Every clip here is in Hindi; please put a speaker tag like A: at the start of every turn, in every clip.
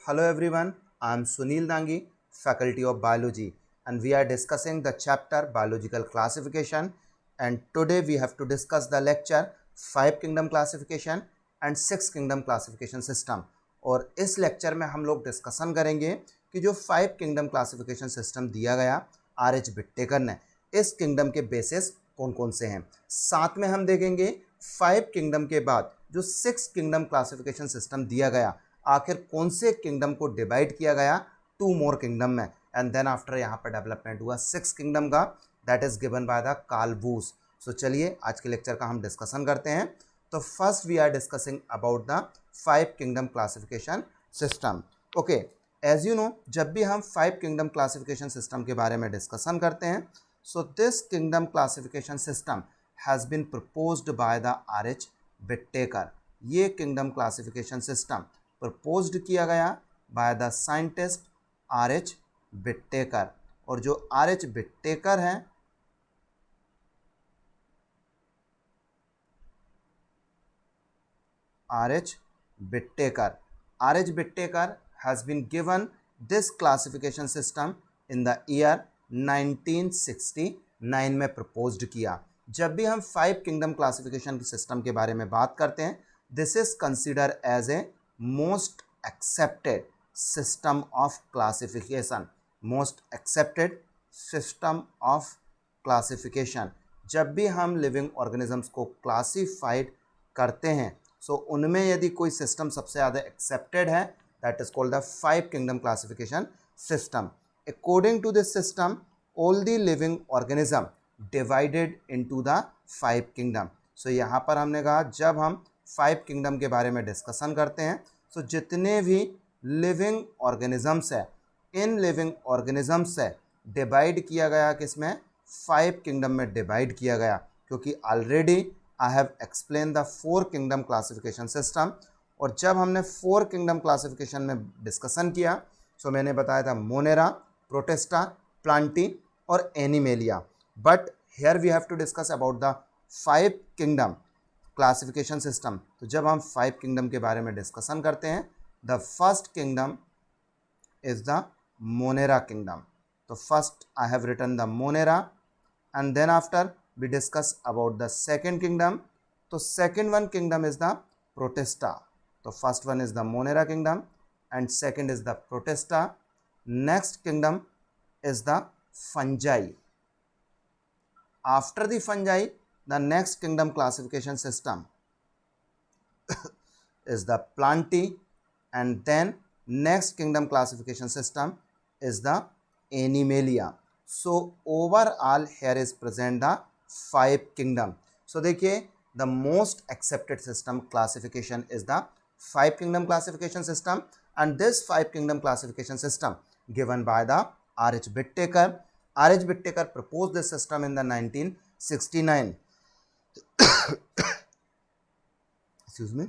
A: Hello everyone, I am Sunil Dangi, Faculty of Biology, and we are discussing the chapter Biological Classification. And today we have to discuss the lecture 5 Kingdom Classification and 6 Kingdom Classification System. और इस लेक्चर में हम लोग डिस्कशन करेंगे कि जो 5 किंगडम क्लासिफिकेशन सिस्टम दिया गया आर.एच. विट्टेकर ने, इस किंगडम के बेसिस कौन कौन से हैं। साथ में हम देखेंगे 5 किंगडम के बाद जो 6 किंगडम क्लासिफिकेशन सिस्टम दिया गया, आखिर कौन से किंगडम को डिवाइड किया गया 2 मोर किंगडम में, एंड देन आफ्टर यहाँ पर डेवलपमेंट हुआ 6 किंगडम का, that is given by the Carl Woese. So चलिए आज के लेक्चर का हम डिस्कशन करते हैं। तो first we are discussing about the 5 kingdom classification system. Okay, as you know, जब भी हम 5 किंगडम क्लासिफिकेशन सिस्टम के बारे में डिस्कशन करते हैं, so this kingdom classification system has been proposed by the R H. Whittaker. ये किंगडम क्लासिफिकेशन सिस्टम प्रपोज्ड किया गया by the scientist R H. Whittaker. और जो आर.एच. विट्टेकर हैं, R H. Whittaker has been given this classification system in the year 1969 में प्रपोज्ड किया। जब भी हम 5 किंगडम क्लासिफिकेशन सिस्टम के बारे में बात करते हैं, this is consider as a most accepted system of classification. Most accepted system of classification. जब भी हम लिविंग ऑर्गेनिजम्स को क्लासीफाइड करते हैं, सो उनमें यदि कोई सिस्टम सबसे ज़्यादा एक्सेप्टेड है, that is called the 5 kingdom classification system. According to this system, all the living organism divided into the 5 kingdom. So यहाँ पर हमने कहा जब हम 5 kingdom के बारे में डिस्कशन करते हैं, so जितने भी living organisms है, इन living organisms से डिवाइड किया गया किसमें, 5 kingdom में डिवाइड किया गया, क्योंकि already I have explain the 4 kingdom classification system। और जब हमने 4 किंगडम क्लासिफिकेशन में डिस्कशन किया, सो मैंने बताया था मोनेरा, प्रोटिस्टा, प्लांटी और Animalia. But here we have to discuss about the 5 kingdom classification system. तो जब हम 5 किंगडम के बारे में डिस्कशन करते हैं, the first kingdom is the monera kingdom. तो first I have written the Monera, and then after we discuss about the second kingdom. तो second one kingdom is the protista. तो first one is the monera kingdom and second is the protista. Next kingdom is the fungi. After the fungi, the next kingdom classification system is the plantae, and then next kingdom classification system is the animalia. So overall here is present the 5 kingdom. So देखिए, the most accepted system classification is the 5 kingdom classification system, and this 5 kingdom classification system given by the R.H. Whittaker. R.H. Whittaker proposed this system in the 1969 excuse me।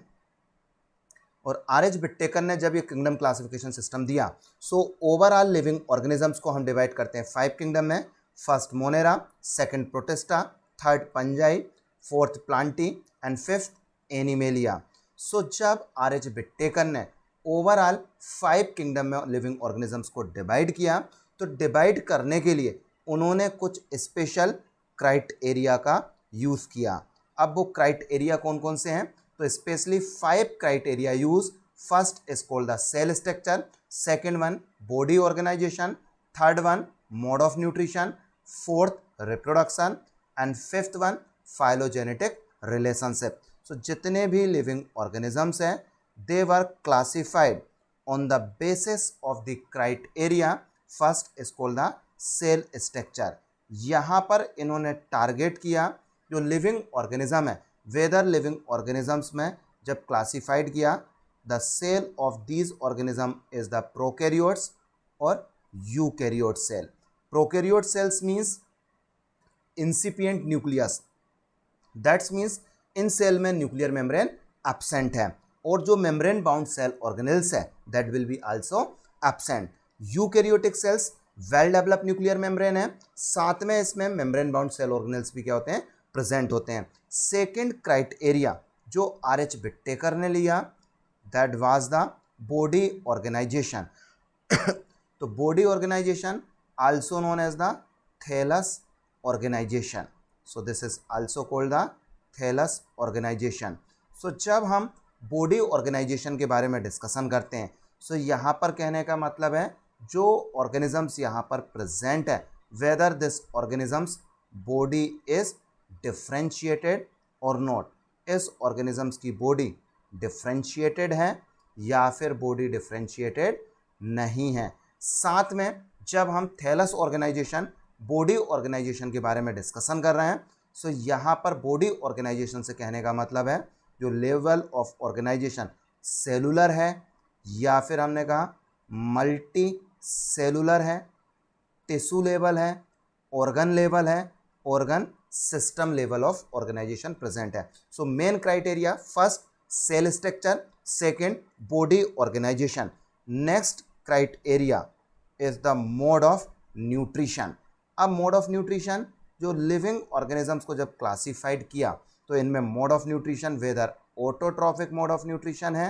A: और आर.एच. विट्टेकर ने जब ये किंगडम क्लासिफिकेशन सिस्टम दिया, सो ओवरऑल लिविंग ऑर्गेनिजम्स को हम डिवाइड करते हैं 5 किंगडम में। First monera, second protista, third fungi, fourth plantae and fifth animalia. So जब आर.एच. विट्टेकर ने ओवरऑल 5 किंगडम में लिविंग ऑर्गेनिजम्स को डिवाइड किया, तो डिवाइड करने के लिए उन्होंने कुछ स्पेशल क्राइटेरिया का यूज़ किया। अब वो क्राइटेरिया कौन कौन से हैं, तो specially 5 criteria use. First is called the cell structure, second one body organisation, third one mode of nutrition, fourth reproduction and fifth one phylogenetic relationship. So जितने भी लिविंग ऑर्गेनिजम्स हैं, they were classified on the basis of the criteria. First is called the cell structure. यहाँ पर इन्होंने टारगेट किया जो लिविंग ऑर्गेनिज्म है, वेदर लिविंग ऑर्गेनिजम्स में जब क्लासिफाइड किया, the cell of these organism is the prokaryotes और eukaryote cell. Prokaryote cells means incipient nucleus, that's means इन सेल में न्यूक्लियर मेम्ब्रेन एब्सेंट है, और जो मेम्ब्रेन बाउंड सेल ऑर्गेनेल्स है that will be also absent. Eukaryotic cells well develop nuclear membrane है, साथ में इसमें मेम्ब्रेन बाउंड सेल ऑर्गेनेल्स भी क्या होते हैं, प्रेजेंट होते हैं। सेकेंड क्राइटेरिया जो आर.एच. विट्टेकर ने लिया, that was the body organisation. तो body organisation also known as the thallus organisation. So this is also called the thallus organisation. So जब हम बॉडी ऑर्गेनाइजेशन के बारे में डिस्कशन करते हैं, सो यहाँ पर कहने का मतलब है जो ऑर्गेनिजम्स यहाँ पर प्रेजेंट है, whether this organisms body is differentiated और नॉट, इस ऑर्गेनिजम्स की बॉडी डिफ्रेंशिएटेड है या फिर बॉडी डिफ्रेंशिएटेड नहीं है। साथ में जब हम थैलस ऑर्गेनाइजेशन, बॉडी ऑर्गेनाइजेशन के बारे में डिस्कशन कर रहे हैं, सो यहाँ पर बॉडी ऑर्गेनाइजेशन से कहने का मतलब है जो लेवल ऑफ ऑर्गेनाइजेशन सेलुलर है या फिर हमने कहा मल्टी सेलुलर है, टिश्यू लेवल है, ऑर्गन लेवल है, organ system level of organisation present है। So main criteria, first cell structure, second body organisation, next criteria is the mode of nutrition. अब मोड ऑफ न्यूट्रिशन, जो लिविंग ऑर्गेनिजम्स को जब क्लासिफाइड किया तो इनमें mode of nutrition whether autotrophic mode of nutrition है,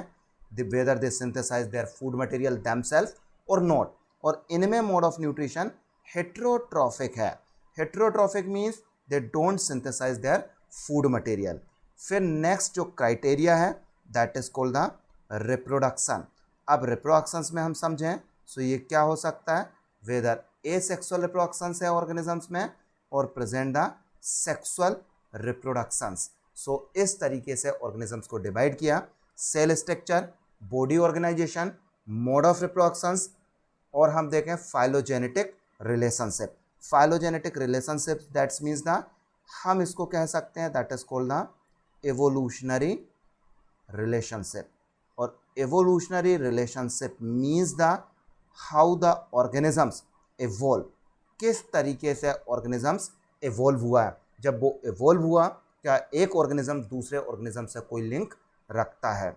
A: whether they synthesise their food material themselves और नॉट, और इनमें मोड ऑफ न्यूट्रिशन हेट्रोट्रॉफिक है। Heterotrophic means they don't synthesise their food material. फिर नेक्स्ट जो क्राइटेरिया है that is called the reproduction. अब रिप्रोडक्शंस में हम समझें सो ये क्या हो सकता है, वेदर एसेक्सुअल रिप्रोडक्शंस है ऑर्गेनिजम्स में और present the sexual reproductions. So इस तरीके से ऑर्गेनिजम्स को डिवाइड किया, cell structure, body organisation, mode of reproductions, और हम देखें phylogenetic relationship. Phylogenetic relationship that's means the, हम इसको कह सकते हैं that is called the evolutionary relationship. और evolutionary relationship means the how the organisms evolve, किस तरीके से ऑर्गेनिजम्स इवॉल्व हुआ है। जब वो इवॉल्व हुआ, क्या एक ऑर्गेनिज्म दूसरे ऑर्गेनिज्म से कोई लिंक रखता है।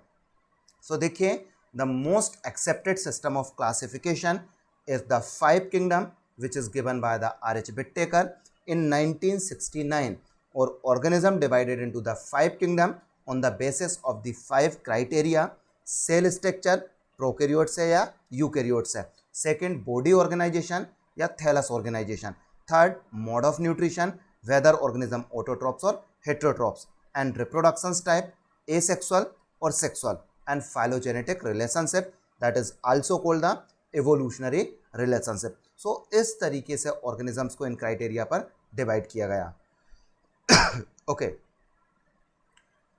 A: सो देखिए, the most accepted system of classification is the 5 kingdom which is given by the R.H. Whittaker in 1969, और organism divided into the 5 kingdom on the basis of the 5 criteria. Cell structure prokaryotes है या यूकैरियोट्स है, सेकेंड बॉडी ऑर्गेनाइजेशन या thallus organisation, third mode of nutrition whether organism autotrophs और heterotrophs, and reproductions type asexual और sexual, and phylogenetic relationship that is also called the evolutionary relationship. So इस तरीके से ऑर्गेनिजम्स को इन क्राइटेरिया पर डिवाइड किया गया। Okay,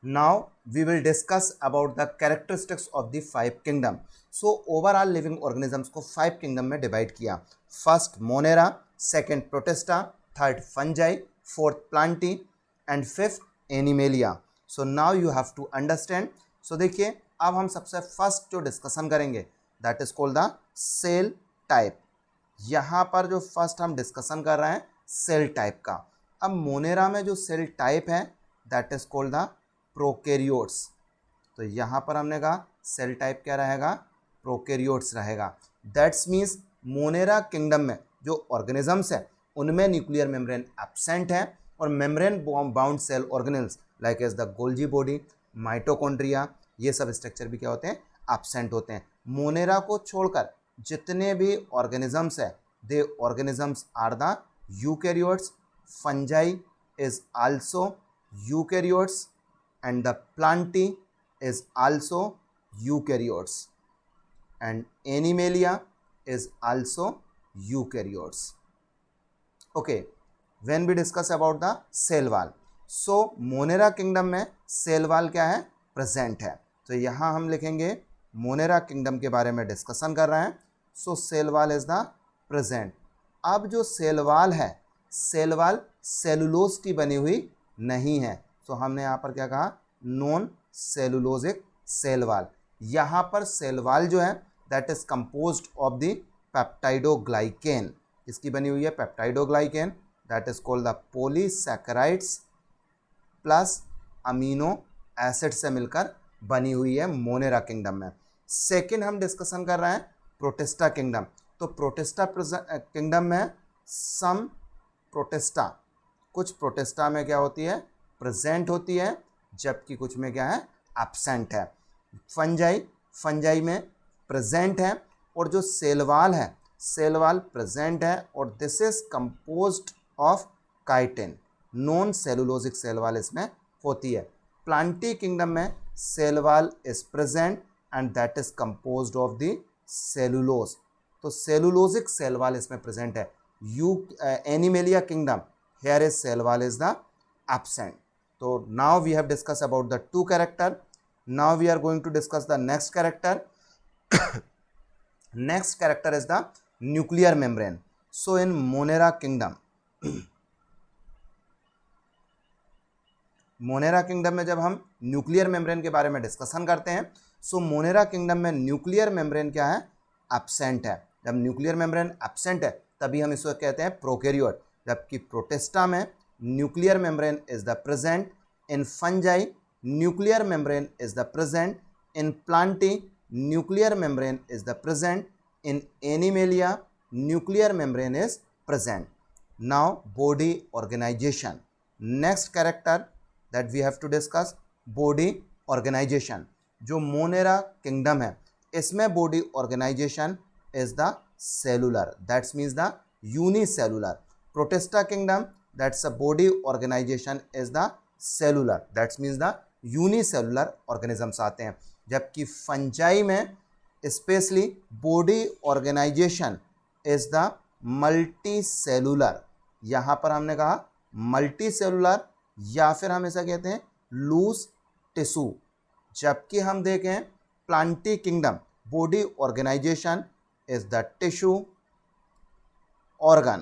A: now we will discuss about the characteristics of the 5 kingdom. So overall living organisms को 5 kingdom में divide किया, first monera, second protista, third fungi, fourth plantae and fifth animalia. So now you have to understand. So देखिए, अब हम सबसे फर्स्ट जो डिस्कशन करेंगे that is called the cell type। यहाँ पर जो फर्स्ट हम डिस्कशन कर रहे हैं सेल टाइप का। अब मोनेरा में जो सेल टाइप है that is called the prokaryotes. तो यहाँ पर हमने कहा सेल टाइप क्या रहेगा, प्रोकैरियोट्स रहेगा। दैट्स मीन्स मोनेरा किंगडम में जो ऑर्गेनिजम्स हैं उनमें न्यूक्लियर मेम्ब्रेन एब्सेंट है, और membrane bound cell organelles like as the Golgi body, mitochondria, ये सब स्ट्रक्चर भी क्या होते हैं, एब्सेंट होते हैं। मोनेरा को छोड़कर जितने भी ऑर्गेनिजम्स है they organisms are the eukaryotes, fungi is also eukaryotes and the plantae is also eukaryotes and animalia is also eukaryotes. Okay, when we discuss about the cell wall, so monera kingdom में cell wall क्या है, present है। तो यहाँ हम लिखेंगे मोनेरा किंगडम के बारे में डिस्कशन कर रहे हैं, so cell wall is the present. अब जो सेल वाल है, सेल वाल सेलुलोज की बनी हुई नहीं है, तो हमने यहाँ पर क्या कहा, नॉन सेलुलोजिक सेल वाल। यहाँ पर सेल वाल जो है that is composed of the peptidoglycan, इसकी बनी हुई है peptidoglycan, that is called the polysaccharides plus amino acid से मिलकर बनी हुई है मोनेरा किंगडम में। सेकेंड हम डिस्कशन कर रहे हैं प्रोटिस्टा किंगडम। तो प्रोटिस्टा किंगडम में सम प्रोटिस्टा, कुछ प्रोटिस्टा में क्या होती है, प्रेजेंट होती है, जबकि कुछ में क्या है, एब्सेंट है। फंजाई, फंजाई में प्रेजेंट है, और जो सेल वॉल है, सेल वॉल प्रेजेंट है, और this is composed of chitin, non cellulosic cell wall इसमें होती है। प्लांटी किंगडम में cell wall is present and that is composed of the cellulose, तो सेलुलोजिक सेल वॉल इसमें प्रेजेंट है। Animalia kingdom, here is cell wall is the absent. So now we have discussed about the two character. Now we are going to discuss the next character. Next character is the nuclear membrane. So in Monera kingdom, Monera kingdom में जब हम न्यूक्लियर मेम्ब्रेन के बारे में डिस्कशन करते हैं, सो मोनेरा किंगडम में न्यूक्लियर मेम्ब्रेन क्या है, एब्सेंट है। जब न्यूक्लियर मेम्ब्रेन एब्सेंट है तभी हम इसको कहते हैं प्रोकैरियोट, जबकि प्रोटिस्टा में nuclear membrane is the present. In fungi nuclear membrane is the present. In Plantae nuclear membrane is the present. In Animalia nuclear membrane is present. Now body organisation, next character that we have to discuss, body organisation. जो मोनेरा किंगडम है इसमें body organisation is the cellular, that's means the unicellular. Protista kingdom, that's a body organisation is the cellular, that's means the unicellular organisms आते हैं। जबकि फंजाई में specially body organisation is the multicellular, यहाँ पर हमने कहा मल्टी सेलुलर या फिर हम ऐसा कहते हैं लूज टिश्यू। जबकि हम देखें Plantae kingdom, body organisation is the tissue organ,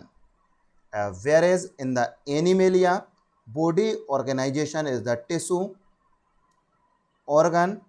A: whereas in the Animalia body organization is the tissue, organ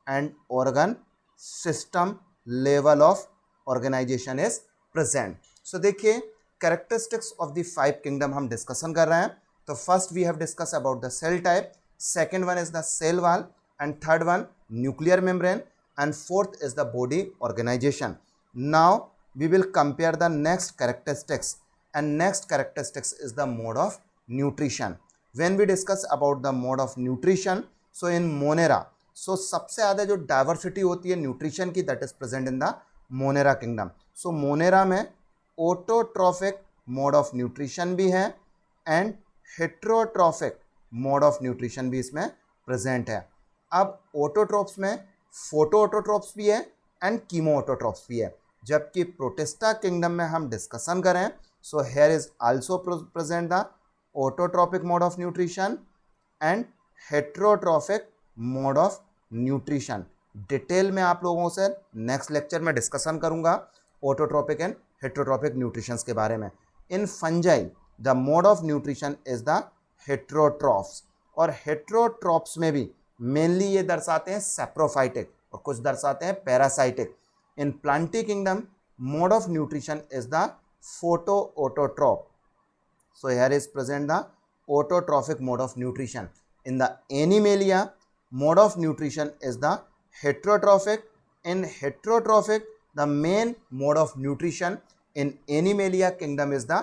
A: and organ system level of organization is present. So देखिए characteristics of the five kingdom हम discussion कर रहे हैं। तो first we have discussed about the cell type, second one is the cell wall, and third one nuclear membrane, and fourth is the body organization. Now we will compare the next characteristics, and next characteristics is the mode of nutrition. When we discuss about the mode of nutrition, so in Monera, so सबसे ज़्यादा जो डाइवर्सिटी होती है न्यूट्रिशन की, that is present in the monera kingdom. So Monera में ऑटोट्रॉफिक मोड ऑफ न्यूट्रिशन भी है and heterotrophic mode of nutrition भी इसमें प्रेजेंट है। अब ऑटोट्रॉप्स में फोटो ऑटोट्रॉप्स भी है एंड कीमो ऑटोट्रॉप्स भी है। जबकि प्रोटिस्टा किंगडम में हम डिस्कशन करें, so here is also present the autotrophic mode of nutrition and heterotrophic mode of nutrition. Detail में आप लोगों से नेक्स्ट लेक्चर में डिस्कशन करूंगा ऑटोट्रॉपिक एंड हेट्रोट्रॉपिक न्यूट्रिशंस के बारे में। इन fungi the mode of nutrition is the heterotrophs, और हेट्रोट्रॉप्स में भी मेनली ये दर्शाते हैं सेप्रोफाइटिक और कुछ दर्शाते हैं parasitic. In Planty kingdom, mode of nutrition is the photoautotrop. So here is present the autotrophic mode of nutrition. In the Animalia, mode of nutrition is the heterotrophic. In heterotrophic, the main mode of nutrition in Animalia kingdom is the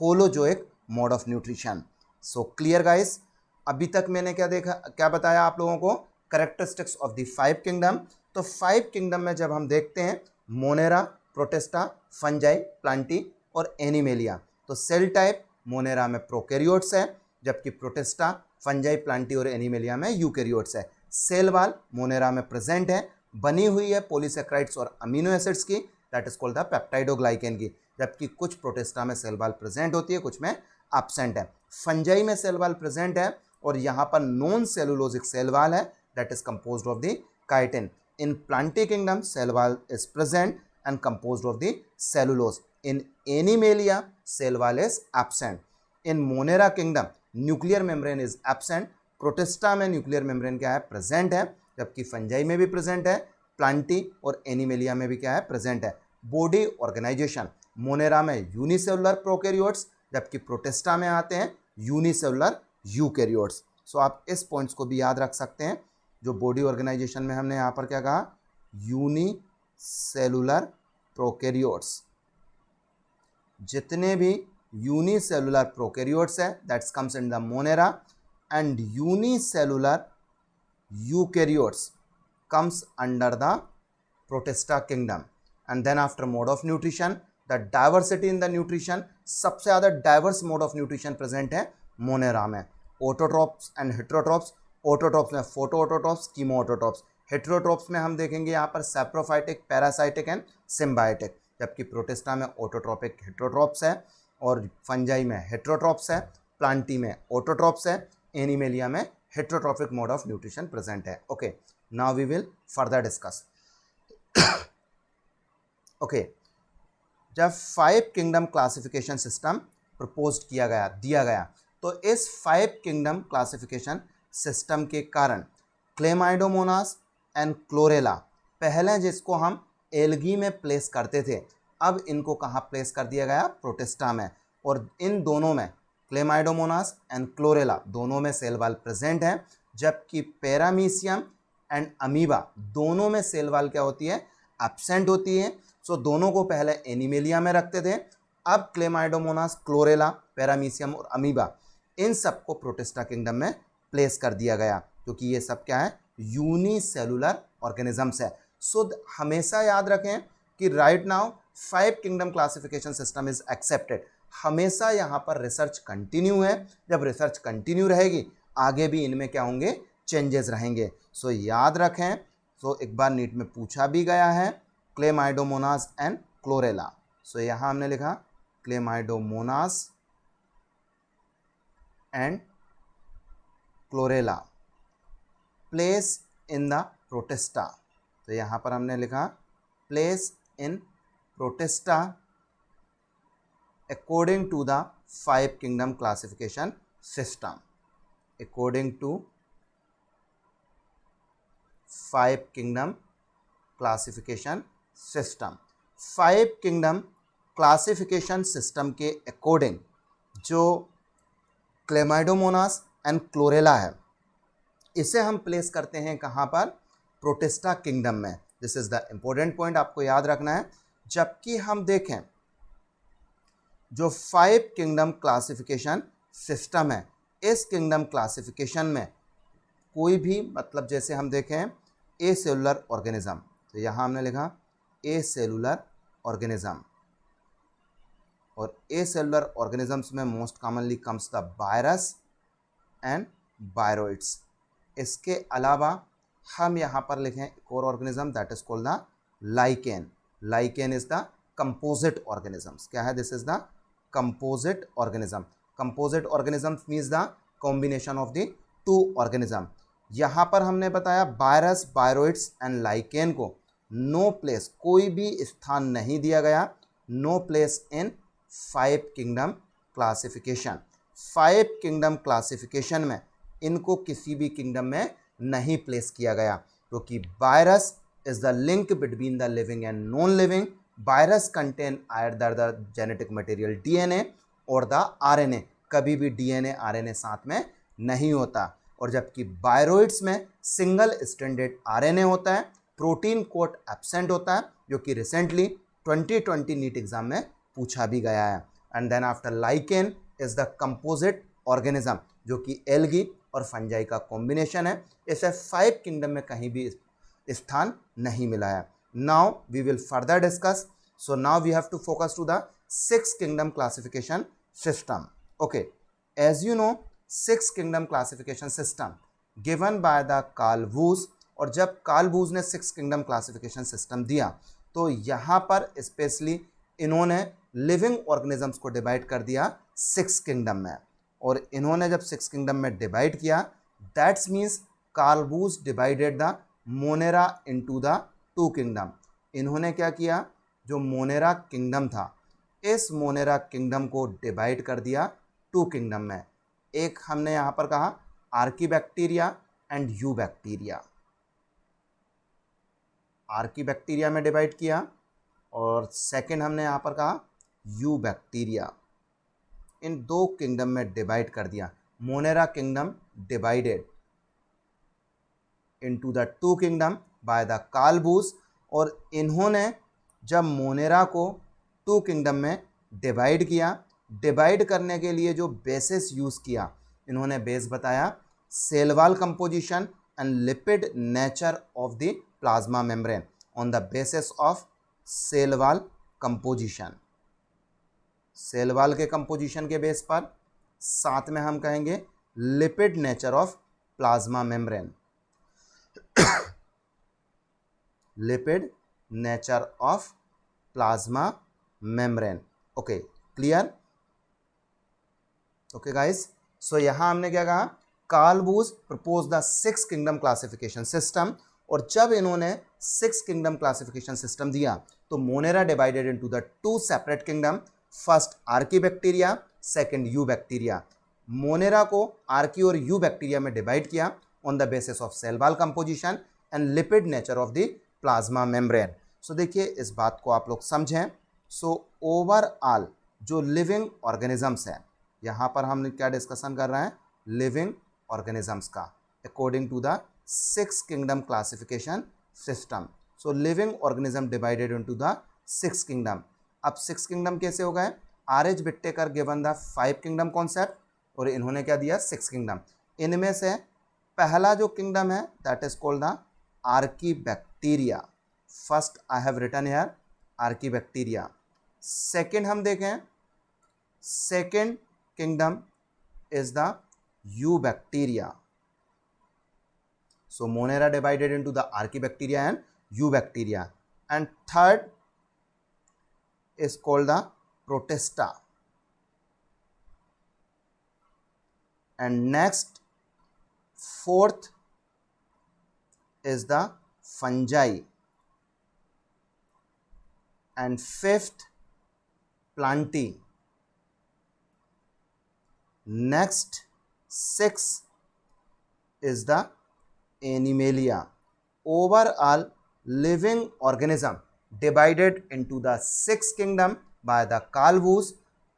A: holozoic mode of nutrition. So clear guys? अभी तक मैंने क्या बताया आप लोगों को, characteristics of the five kingdom. तो फाइव किंगडम में जब हम देखते हैं मोनेरा, प्रोटिस्टा, फंजाई, प्लांटी और एनिमेलिया, तो सेल टाइप मोनेरा में प्रोकैरियोट्स है, जबकि प्रोटिस्टा, फंजाई, प्लांटी और एनिमेलिया में यूकैरियोट्स है। सेल वॉल मोनेरा में प्रेजेंट है, बनी हुई है पॉलीसेक्राइड्स और अमीनो एसिड्स की, that is called the peptidoglycan की। जबकि कुछ प्रोटिस्टा में सेल वॉल प्रेजेंट होती है, कुछ में एब्सेंट है। फंजाई में सेल वॉल प्रेजेंट है और यहाँ पर नॉन सेलुलोजिक सेल वॉल है, that is composed of the chitin. In Planty kingdom, cell wall is present and composed of the cellulose. In Animalia, cell wall is absent. In Monera kingdom, nuclear membrane is absent. Protista में nuclear membrane क्या है, present है, जबकि fungi में भी present है, Planty और Animalia में भी क्या है, present है। Body organization, Monera में unicellular prokaryotes, जबकि Protista में आते हैं unicellular eukaryotes. So आप इस points को भी याद रख सकते हैं। जो बॉडी ऑर्गेनाइजेशन में हमने यहाँ पर क्या कहा, यूनिसेलुलर प्रोकैरियोट्स, जितने भी यूनिसेलुलर प्रोकैरियोट्स है that's comes in the Monera, and unicellular eukaryotes comes under the Protista kingdom. And then after mode of nutrition, the diversity in the nutrition, सबसे ज़्यादा diverse mode of nutrition present है मोनेरा में। ऑटोट्रॉप्स एंड हेट्रोट्रॉप्स, ऑटोट्रॉप्स में photoautotrophs, chemoautotrophs. Heterotrophs में हम देखेंगे यहाँ पर सैप्रोफाइटिक, पैरासाइटिक एंड सिम्बायोटिक, जबकि प्रोटिस्टा में ऑटोट्रॉपिक हेट्रोट्रॉप्स है और फंजाई में हेट्रोट्रॉप्स है, प्लांटी में ऑटोट्रॉप्स है, एनिमेलिया में heterotrophic mode of nutrition present है। Okay, now we will further discuss. Okay, जब 5 किंगडम क्लासिफिकेशन सिस्टम प्रपोज किया गया, दिया गया, तो इस 5 किंगडम क्लासिफिकेशन सिस्टम के कारण क्लेमाइडोमोनास एंड क्लोरेला, पहले जिसको हम एल्गी में प्लेस करते थे, अब इनको कहाँ प्लेस कर दिया गया? प्रोटिस्टा में। और इन दोनों में, क्लेमाइडोमोनास एंड क्लोरेला दोनों में सेल वॉल प्रेजेंट है, जबकि पैरामीशियम एंड अमीबा दोनों में सेल वॉल क्या होती है? एब्सेंट होती है। सो दोनों को पहले एनिमेलिया में रखते थे, अब क्लेमाइडोमोनास, क्लोरेला, पैरामीशियम और अमीबा, इन सबको प्रोटिस्टा किंगडम में प्लेस कर दिया गया, क्योंकि ये सब क्या है? यूनिसेलुलर ऑर्गेनिजम्स है। सो हमेशा याद रखें कि right now 5 kingdom classification system is accepted. हमेशा यहाँ पर रिसर्च कंटिन्यू है। जब रिसर्च कंटिन्यू रहेगी, आगे भी इनमें क्या होंगे? चेंजेस रहेंगे। सो याद रखें। सो एक बार नीट में पूछा भी गया है, क्लेमाइडोमोनास एंड क्लोरेला। सो यहाँ हमने लिखा Chlamydomonas and chlorella place in the protista. तो यहाँ पर हमने लिखा place in protista according to the 5 kingdom classification system, according to 5 kingdom classification system। 5 kingdom classification system के अकॉर्डिंग जो क्लेमाइडोमोनास एंड क्लोरेला है, इसे हम प्लेस करते हैं कहाँ पर? प्रोटिस्टा किंगडम में। This is the important point, आपको याद रखना है। जबकि हम देखें जो 5 किंगडम क्लासिफिकेशन सिस्टम है, इस किंगडम क्लासिफिकेशन में कोई भी, मतलब जैसे हम देखें ए सेलुलर ऑर्गेनिज्म, तो यहाँ हमने लिखा ए सेलुलर ऑर्गेनिज्म, और ए सेलुलर ऑर्गेनिजम्स में most commonly comes the virus and viroids. इसके अलावा हम यहाँ पर लिखें एक और organism, that is called the lichen. Lichen is the composite organisms. क्या है? This is the composite organism। composite organisms means the combination of the two organism। यहाँ पर हमने बताया वायरस, वायरोइड्स एंड लाइकेन को नो प्लेस, कोई भी स्थान नहीं दिया गया, no place in 5 kingdom classification. 5 kingdom classification में इनको किसी भी किंगडम में नहीं प्लेस किया गया, क्योंकि virus is the link between the living and non living. Virus contain either the genetic material DNA और द आरएनए, कभी भी डीएनए आरएनए साथ में नहीं होता। और जबकि वायरोइड्स में सिंगल स्ट्रैंडेड आरएनए होता है, प्रोटीन कोड एब्सेंट होता है, जो कि रिसेंटली 2020 नीट एग्जाम में पूछा भी गया है। And then after lichen is the composite organism, जो कि एल्गी और फंजाई का कॉम्बिनेशन है। इसे 5 किंगडम में कहीं भी स्थान नहीं मिला है। Now we will further discuss. So now we have to focus to the 6 kingdom classification system. Okay, as you know, 6 kingdom classification system given by the Carl Woese। और जब कार्ल वूज ने 6 किंगडम क्लासिफिकेशन सिस्टम दिया, तो यहाँ पर स्पेशली इन्होंने लिविंग ऑर्गेनिजम्स को डिवाइड कर दिया 6 किंगडम में। और इन्होंने जब 6 किंगडम में डिवाइड किया, that's means Carl Woese divided the Monera into the 2 kingdom. इन्होंने क्या किया? जो मोनेरा किंगडम था, इस मोनेरा किंगडम को डिवाइड कर दिया 2 किंगडम में। एक हमने यहाँ पर कहा archaebacteria and eubacteria. Archaebacteria में डिवाइड किया, और सेकंड हमने यहाँ पर कहा यू बैक्टीरिया। इन 2 किंगडम में डिवाइड कर दिया। Monera kingdom divided into the 2 kingdom by the Carl Woese. और इन्होंने जब मोनेरा को 2 किंगडम में डिवाइड किया, डिवाइड करने के लिए जो बेसिस यूज़ किया, इन्होंने बेस बताया cell wall composition and lipid nature of the plasma membrane. On the basis of cell wall composition, cell wall के कंपोजिशन के बेस पर। साथ में हम कहेंगे lipid nature of plasma membrane, lipid nature of plasma membrane. Okay, clear? Okay guys, so यहां हमने क्या कहा, Carl Woese propose the 6 kingdom classification system, और जब इन्होंने 6 किंगडम क्लासिफिकेशन सिस्टम दिया तो monera divided into the 2 separate kingdom, first archaebacteria, second eubacteria. Monera को आर्की और यू बैक्टीरिया में डिवाइड किया on the basis of cell wall composition and lipid nature of the plasma membrane. So देखिए, इस बात को आप लोग समझें। सो ओवरऑल जो लिविंग ऑर्गेनिजम्स हैं, यहाँ पर हम क्या डिस्कशन कर रहे हैं, लिविंग ऑर्गेनिजम्स का according to the 6 kingdom classification system. So living organism divided into the 6 kingdom. अब 6 किंगडम कैसे हो गए, R H. Whittaker given the 5 kingdom concept, और इन्होंने क्या दिया, 6 किंगडम। इनमें से पहला जो किंगडम है that is called the archaebacteria. First I have written here archaebacteria. Second हम देखें, second kingdom is the eubacteria. So Monera divided into the Archaebacteria and Eubacteria. And third is called the Protista. And next, fourth is the fungi. And fifth, plantae. Next, sixth is the Animalia. Overall living organism divided into the 6 kingdom by the Carl Booth.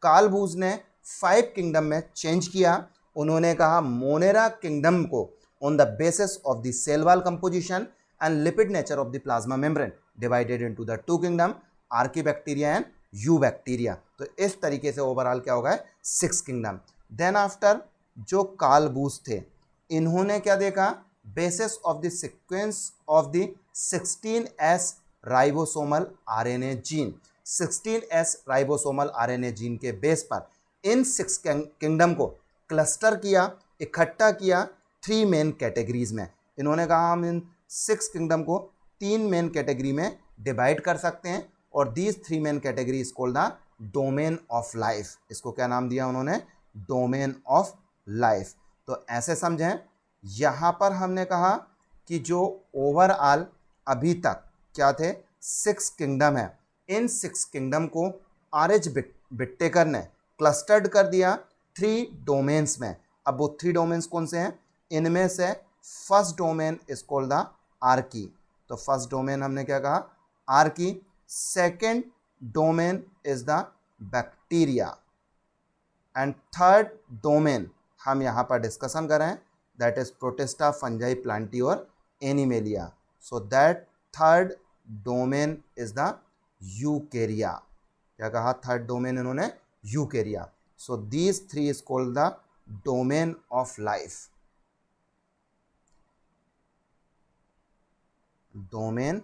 A: Carl Woese ने 5 किंगडम में चेंज किया। उन्होंने कहा मोनेरा किंगडम को on the basis of the cell wall composition and lipid nature of the plasma membrane divided into the 2 kingdom, archaebacteria and eubacteria. तो इस तरीके से ओवरऑल क्या होगा, 6 किंगडम। देन आफ्टर जो कार्ल बूच थे, इन्होंने क्या देखा, basis of the sequence of the 16S ribosomal RNA gene, 16S ribosomal RNA gene के बेस पर इन 6 किंगडम को क्लस्टर किया, इकट्ठा किया 3 मेन कैटेगरीज में। इन्होंने कहा हम इन 6 किंगडम को 3 मेन कैटेगरी में डिवाइड कर सकते हैं, और these 3 main category is called the domain of life. इसको क्या नाम दिया उन्होंने, डोमेन ऑफ लाइफ। तो ऐसे समझें, यहाँ पर हमने कहा कि जो ओवरऑल अभी तक क्या थे, 6 किंगडम है, इन 6 किंगडम को आर.एच. विट्टेकर ने क्लस्टर्ड कर दिया 3 डोमेन्स में। अब वो 3 डोमेन्स कौन से हैं, इनमें से first domain is called the Archie. तो फर्स्ट डोमेन हमने क्या कहा, Archie. Second domain is the bacteria, and third domain हम यहाँ पर डिस्कशन कर रहे हैं, that is Protista, fungi, plantae और Animalia. So that third domain is the Eukarya. क्या कहा, थर्ड डोमेन इन्होंने Eukarya. So these 3 is called the domain of life. Domain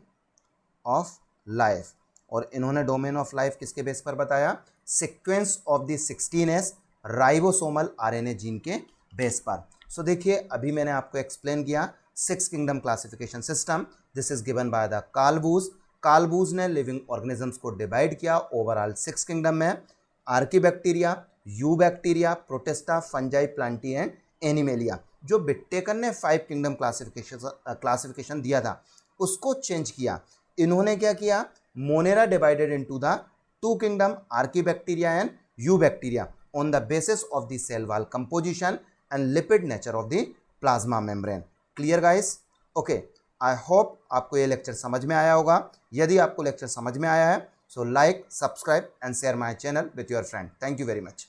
A: of life. और इन्होंने डोमेन ऑफ लाइफ किसके बेस पर बताया, sequence of the 16S ribosomal RNA gene के बेस पर। सो देखिए, अभी मैंने आपको एक्सप्लेन किया 6 kingdom classification system. This is given by the Carl Woese. Carl Woese ने लिविंग ऑर्गेनिजम्स को डिवाइड किया ओवरऑल 6 किंगडम में, archaebacteria, eubacteria, protista, fungi, plantae and animalia. जो विट्टेकर ने 5 किंगडम क्लासिफिकेशन दिया था उसको चेंज किया। इन्होंने क्या किया, Monera divided into the 2 kingdom, archaebacteria and eubacteria on the basis of the cell wall composition and lipid nature of the plasma membrane. Clear guys? Okay, I hope आपको ये लेक्चर समझ में आया होगा। यदि आपको लेक्चर समझ में आया है, so like, subscribe and share my channel with your friend. Thank you very much.